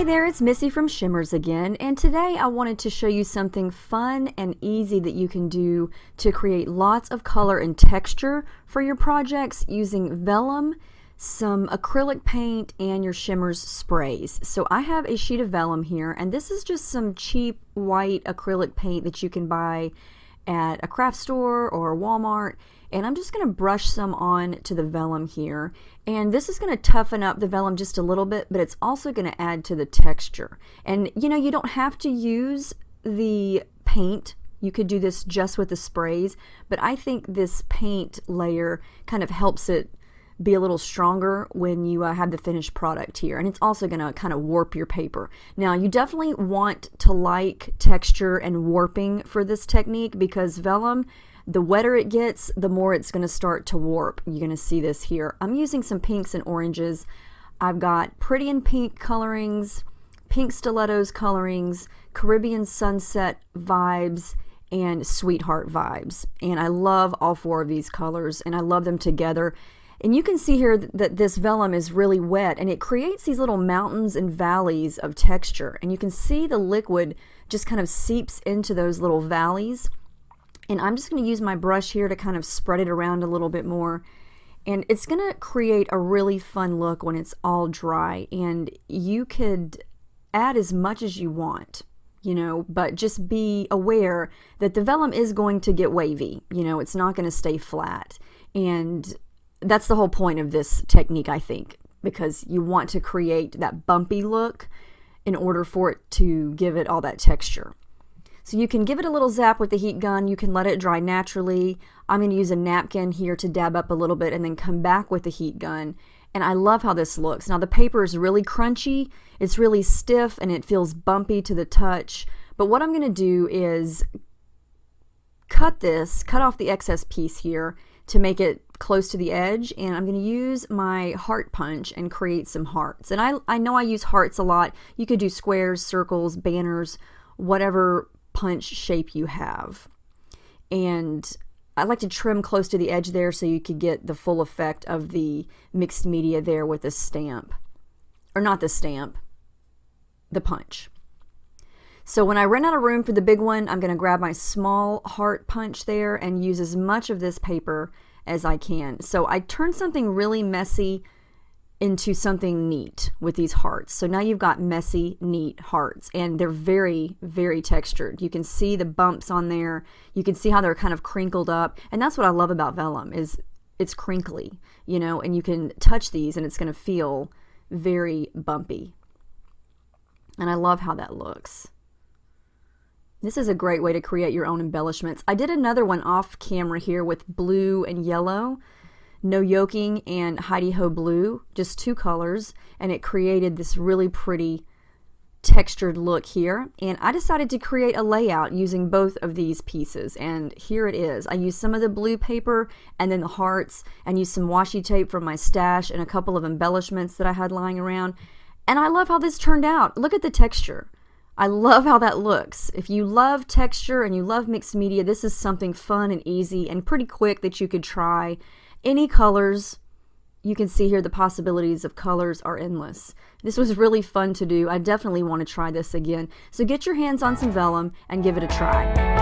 Hey there, it's Missy from Shimmerz again, and today I wanted to show you something fun and easy that you can do to create lots of color and texture for your projects using vellum, some acrylic paint, and your Shimmerz sprays. So I have a sheet of vellum here, and this is just some cheap white acrylic paint that you can buy at a craft store or Walmart. And I'm just going to brush some on to the vellum here, and this is going to toughen up the vellum just a little bit, but it's also going to add to the texture. And you know, you don't have to use the paint. You could do this just with the sprays, but I think this paint layer kind of helps it be a little stronger when you have the finished product here, and it's also going to kind of warp your paper. Now you definitely want to like texture and warping for this technique, because vellum, the wetter it gets, the more it's going to start to warp. You're going to see this here. I'm using some pinks and oranges. I've got pretty and pink colorings, pink stilettos colorings, Caribbean sunset vibes, and sweetheart vibes. And I love all four of these colors, and I love them together. And you can see here that this vellum is really wet, and it creates these little mountains and valleys of texture. And you can see the liquid just kind of seeps into those little valleys. And I'm just going to use my brush here to kind of spread it around a little bit more. And it's going to create a really fun look when it's all dry. And you could add as much as you want, you know, but just be aware that the vellum is going to get wavy. You know, it's not going to stay flat. And that's the whole point of this technique, I think, because you want to create that bumpy look in order for it to give it all that texture. So you can give it a little zap with the heat gun. You can let it dry naturally. I'm going to use a napkin here to dab up a little bit and then come back with the heat gun. And I love how this looks. Now the paper is really crunchy. It's really stiff and it feels bumpy to the touch. But what I'm going to do is cut off the excess piece here to make it close to the edge, and I'm going to use my heart punch and create some hearts. And I know I use hearts a lot. You could do squares, circles, banners, whatever punch shape you have. And I like to trim close to the edge there so you could get the full effect of the mixed media there with the stamp. Or not the stamp, the punch. So when I run out of room for the big one, I'm going to grab my small heart punch there and use as much of this paper as I can. So I turned something really messy into something neat with these hearts. So now you've got messy, neat hearts, and they're very, very textured. You can see the bumps on there. You can see how they're kind of crinkled up, and that's what I love about vellum, is it's crinkly, you know, and you can touch these and it's going to feel very bumpy. And I love how that looks. This is a great way to create your own embellishments. I did another one off camera here with blue and yellow. No Yoking and Heidi Ho Blue, just two colors, and it created this really pretty textured look here. And I decided to create a layout using both of these pieces, and here it is. I used some of the blue paper and then the hearts, and used some washi tape from my stash and a couple of embellishments that I had lying around. And I love how this turned out. Look at the texture. I love how that looks. If you love texture and you love mixed media, this is something fun and easy and pretty quick that you could try. Any colors, you can see here the possibilities of colors are endless. This was really fun to do. I definitely want to try this again. So get your hands on some vellum and give it a try.